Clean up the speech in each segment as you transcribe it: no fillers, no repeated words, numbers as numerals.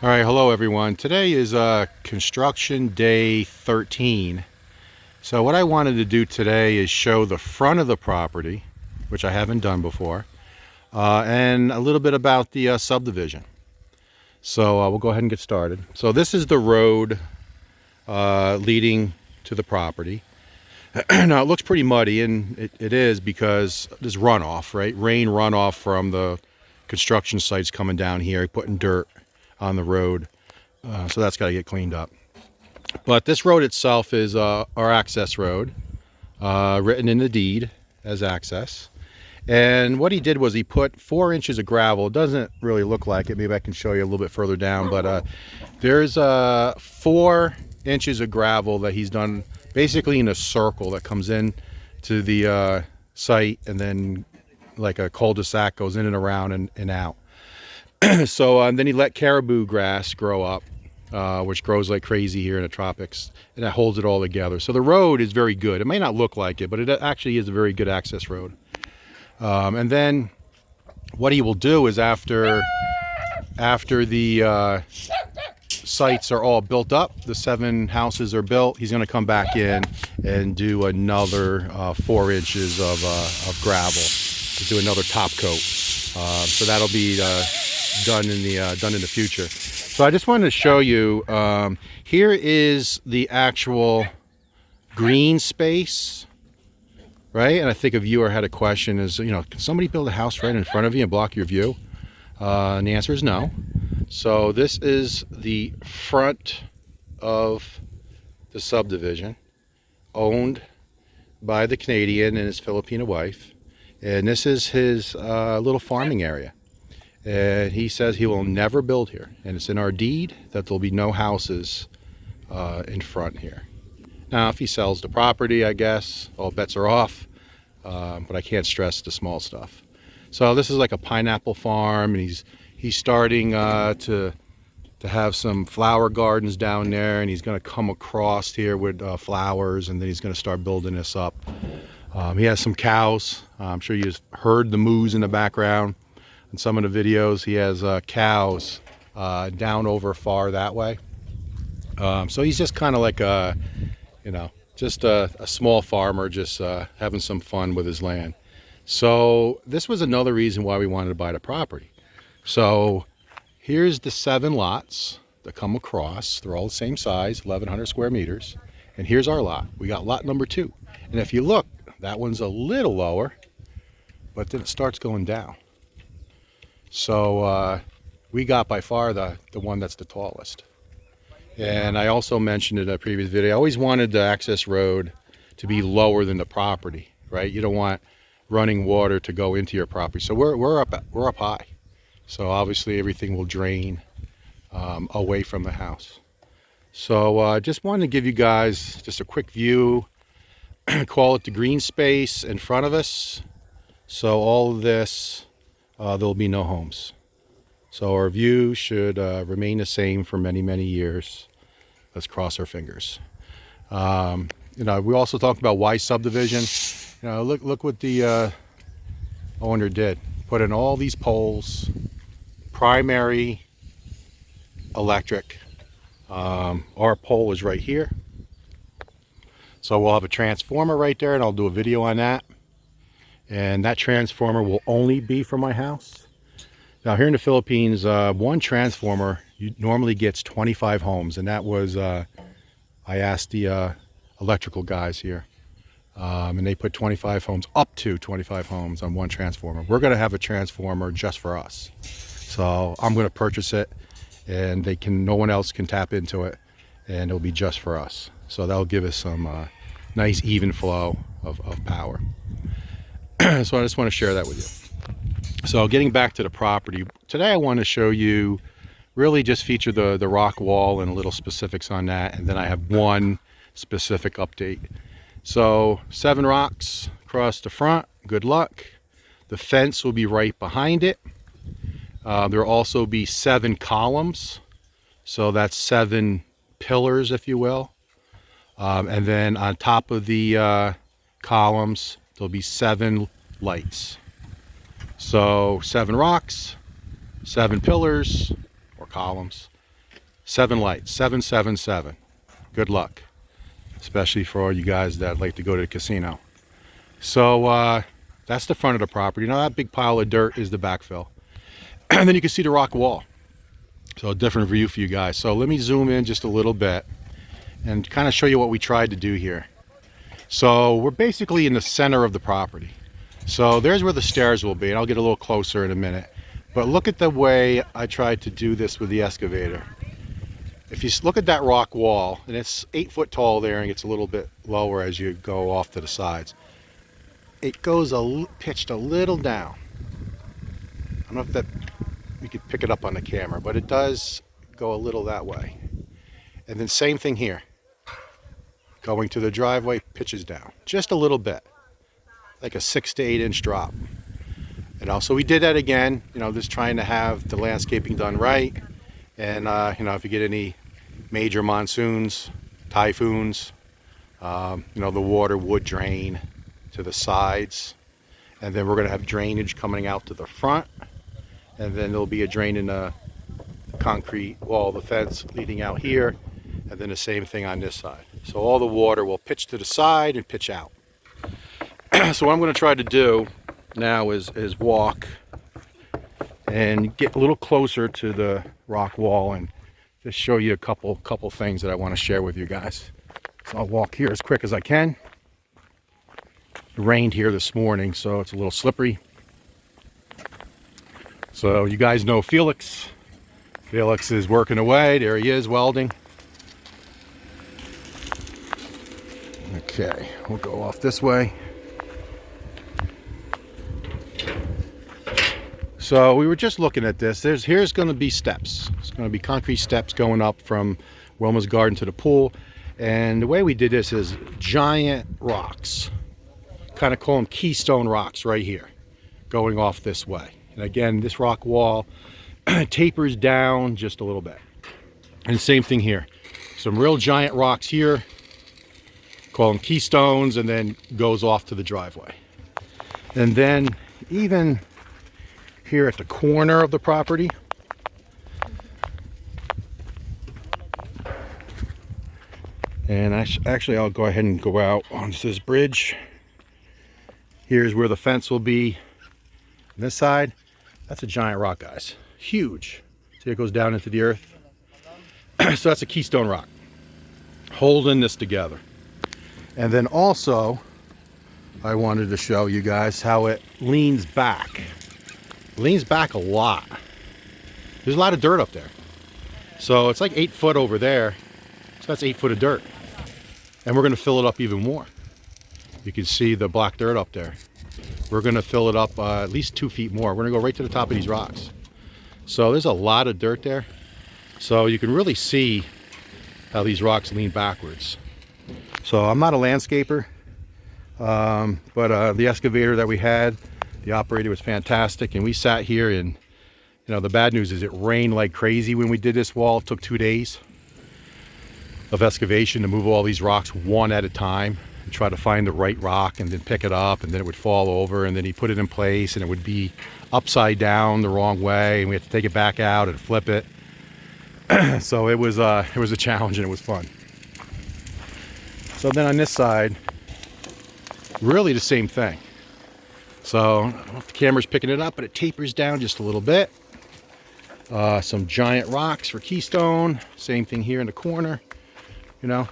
All right, hello everyone. Today is construction day 13. So what I wanted to do today is show the front of the property, which I haven't done before, and a little bit about the subdivision. So we'll go ahead and get started. So this is the road leading to the property. Now it looks pretty muddy, and it is because there's runoff, right? Rain runoff from the construction sites coming down here, putting dirt on the road. So that's got to get cleaned up. But this road itself is our access road, written in the deed as access. And what he did was he put 4 inches of gravel. It doesn't really look like it. Maybe I can show you a little bit further down. But there's 4 inches of gravel that he's done basically in a circle that comes in to the site, and then like a cul-de-sac goes in and around and out. So then he let caribou grass grow up, which grows like crazy here in the tropics, and that holds it all together. So the road is very good. It may not look like it, but it actually is a very good access road. And then what he will do is after the sites are all built up, the 7 houses are built, he's going to come back in and do another 4 inches of gravel to do another top coat. So that'll be done in the future. So I just wanted to show you, here is the actual green space, right? And I think a viewer had a question is, can somebody build a house right in front of you and block your view? And the answer is no. So this is the front of the subdivision, owned by the Canadian and his Filipino wife. And this is his little farming area. And he says he will never build here. And it's in our deed that there'll be no houses in front here. Now, if he sells the property, I guess all bets are off. But I can't stress the small stuff. So this is like a pineapple farm, and he's starting to have some flower gardens down there, and he's going to come across here with flowers, and then he's going to start building this up. He has some cows. I'm sure you've heard the moos in the background. In some of the videos, he has cows down over far that way. So he's just kind of like just a small farmer, just having some fun with his land. So this was another reason why we wanted to buy the property. So here's the 7 lots that come across. They're all the same size, 1,100 square meters. And here's our lot. We got lot number 2. And if you look, that one's a little lower, but then it starts going down. So we got by far the one that's the tallest. And I also mentioned in a previous video, I always wanted the access road to be lower than the property, right? You don't want running water to go into your property. So we're up high. So obviously everything will drain away from the house. So just wanted to give you guys just a quick view, call it the green space in front of us. So all of this, there'll be no homes. So our view should remain the same for many, many years. Let's cross our fingers. We also talked about why subdivision. Look what the owner did. Put in all these poles, primary electric. Our pole is right here. So we'll have a transformer right there, and I'll do a video on that. And that transformer will only be for my house. Now here in the Philippines, one transformer normally gets 25 homes, and that was, I asked the electrical guys here, and they put 25 homes, up to 25 homes on one transformer. We're going to have a transformer just for us. So I'm going to purchase it, and no one else can tap into it, and it'll be just for us. So that'll give us some nice even flow of power. So I just want to share that with you. So getting back to the property, today I want to show you, really just feature the rock wall and a little specifics on that, and then I have one specific update. So 7 rocks across the front, good luck. The fence will be right behind it. There will also be 7 columns, so that's 7 pillars, if you will. And then on top of the columns, there'll be 7 lights. So 7 rocks, 7 pillars or columns, 7 lights, 777. Good luck, especially for all you guys that like to go to the casino. So that's the front of the property. Now that big pile of dirt is the backfill. And then you can see the rock wall. So a different view for you guys. So let me zoom in just a little bit and kind of show you what we tried to do here. So we're basically in the center of the property. So there's where the stairs will be, and I'll get a little closer in a minute. But look at the way I tried to do this with the excavator. If you look at that rock wall, and it's 8 foot tall there and gets a little bit lower as you go off to the sides. It goes pitched a little down. I don't know if that you could pick it up on the camera, but it does go a little that way. And then same thing here. Going to the driveway, pitches down just a little bit, like a 6 to 8 inch drop. And also we did that again, just trying to have the landscaping done right. And if you get any major monsoons, typhoons, the water would drain to the sides. And then we're going to have drainage coming out to the front. And then there'll be a drain in the concrete wall, the fence leading out here. And then the same thing on this side. So all the water will pitch to the side and pitch out. So what I'm going to try to do now is walk and get a little closer to the rock wall and just show you a couple things that I want to share with you guys. So I'll walk here as quick as I can. It rained here this morning, so it's a little slippery. So you guys know Felix. Felix is working away. There he is, welding. Okay, we'll go off this way. So we were just looking at this. Here's going to be steps. It's going to be concrete steps going up from Wilma's garden to the pool. And the way we did this is giant rocks. Kind of call them keystone rocks right here, going off this way. And again, this rock wall tapers down just a little bit. And same thing here. Some real giant rocks here. Call them keystones, and then goes off to the driveway. And then even here at the corner of the property, and actually I'll go ahead and go out onto this bridge. Here's where the fence will be. On this side, that's a giant rock, guys. Huge. See, it goes down into the earth. So that's a keystone rock holding this together. And then also, I wanted to show you guys how it leans back. It leans back a lot. There's a lot of dirt up there. So it's like 8 foot over there. So that's 8 foot of dirt. And we're going to fill it up even more. You can see the black dirt up there. We're going to fill it up at least 2 feet more. We're going to go right to the top of these rocks. So there's a lot of dirt there. So you can really see how these rocks lean backwards. So I'm not a landscaper, but the excavator that we had, the operator was fantastic, and we sat here, and the bad news is it rained like crazy when we did this wall. It took 2 days of excavation to move all these rocks one at a time and try to find the right rock and then pick it up, and then it would fall over, and then he put it in place and it would be upside down the wrong way, and we had to take it back out and flip it. So it was a challenge, and it was fun. So then on this side, really the same thing. So I don't know if the camera's picking it up, but it tapers down just a little bit. Some giant rocks for keystone. Same thing here in the corner.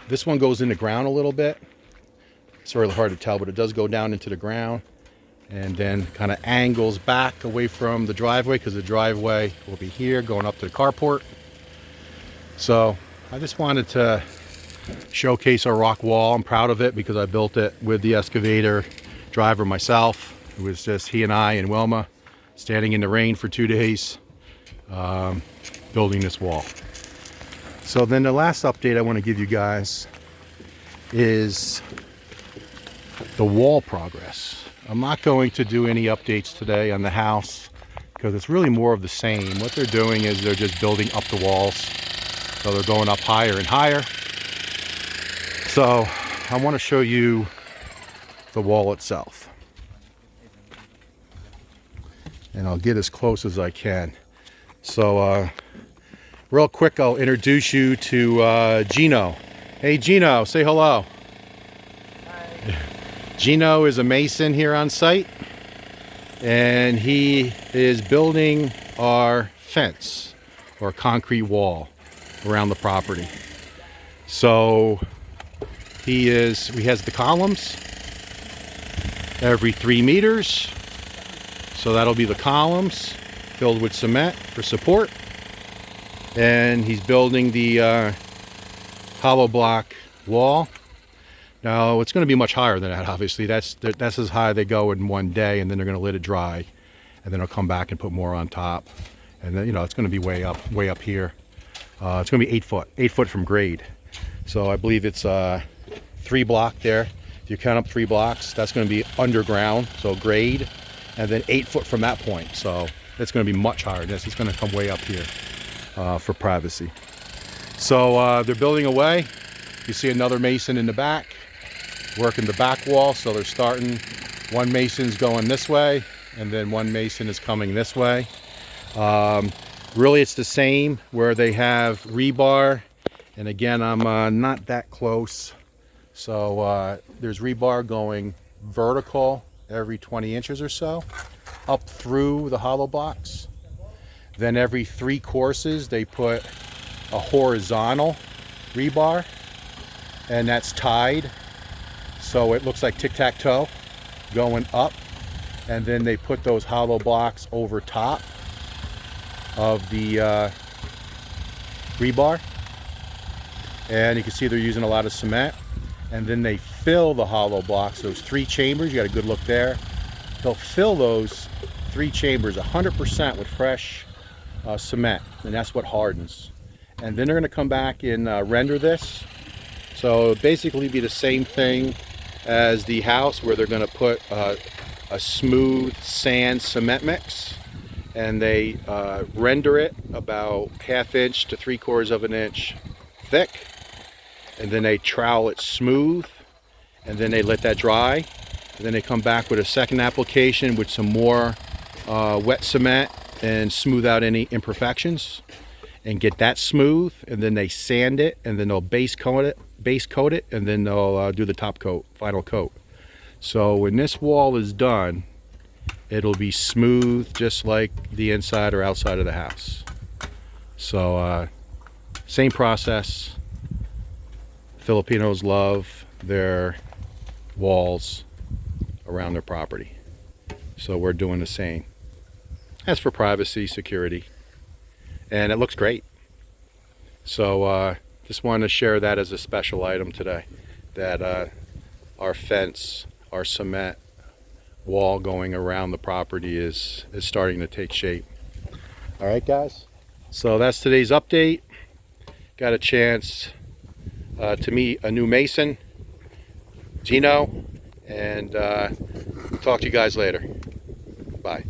This one goes in the ground a little bit. It's really hard to tell, but it does go down into the ground. And then kind of angles back away from the driveway, because the driveway will be here going up to the carport. So I just wanted to showcase our rock wall. I'm proud of it because I built it with the excavator driver myself. It was just he and I and Wilma standing in the rain for 2 days building this wall. So then the last update I want to give you guys is the wall progress. I'm not going to do any updates today on the house because it's really more of the same. What they're doing is they're just building up the walls. So they're going up higher and higher. So I want to show you the wall itself. And I'll get as close as I can. So real quick, I'll introduce you to Gino. Hey Gino, say hello. Hi. Gino is a mason here on site, and he is building our fence or concrete wall around the property. So he has the columns every 3 meters. So that'll be the columns filled with cement for support. And he's building the hollow block wall. Now it's going to be much higher than that, obviously. That's as high they go in one day, and then they're going to let it dry, and then they'll come back and put more on top. And then, you know, it's going to be way up here. It's going to be 8 foot from grade. So I believe it's 3 block there. If you count up 3 blocks, that's going to be underground, so grade, and then 8 foot from that point. So it's going to be much higher than this. It's going to come way up here for privacy. So they're building away. You see another mason in the back working the back wall. So they're starting, one mason's going this way, and then one mason is coming this way. Really it's the same where they have rebar, and again I'm not that close, so there's rebar going vertical every 20 inches or so up through the hollow blocks. Then every 3 courses they put a horizontal rebar, and that's tied so it looks like tic-tac-toe going up, and then they put those hollow blocks over top of the rebar, and you can see they're using a lot of cement. And then they fill the hollow blocks, those 3 chambers. You got a good look there. They'll fill those 3 chambers 100% with fresh cement, and that's what hardens. And then they're going to come back and render this. So basically be the same thing as the house, where they're going to put a smooth sand cement mix, and they render it about 1/2 inch to 3/4 of an inch thick, and then they trowel it smooth, and then they let that dry, and then they come back with a second application with some more wet cement and smooth out any imperfections and get that smooth, and then they sand it, and then they'll base coat it, and then they'll do the top coat, final coat. So when this wall is done, it'll be smooth just like the inside or outside of the house. So same process. Filipinos love their walls around their property, so we're doing the same. As for privacy, security, and it looks great. So just wanted to share that as a special item today, that our fence, our cement wall going around the property is starting to take shape. All right guys, so that's today's update. Got a chance to meet a new mason, Gino, and talk to you guys later. Bye.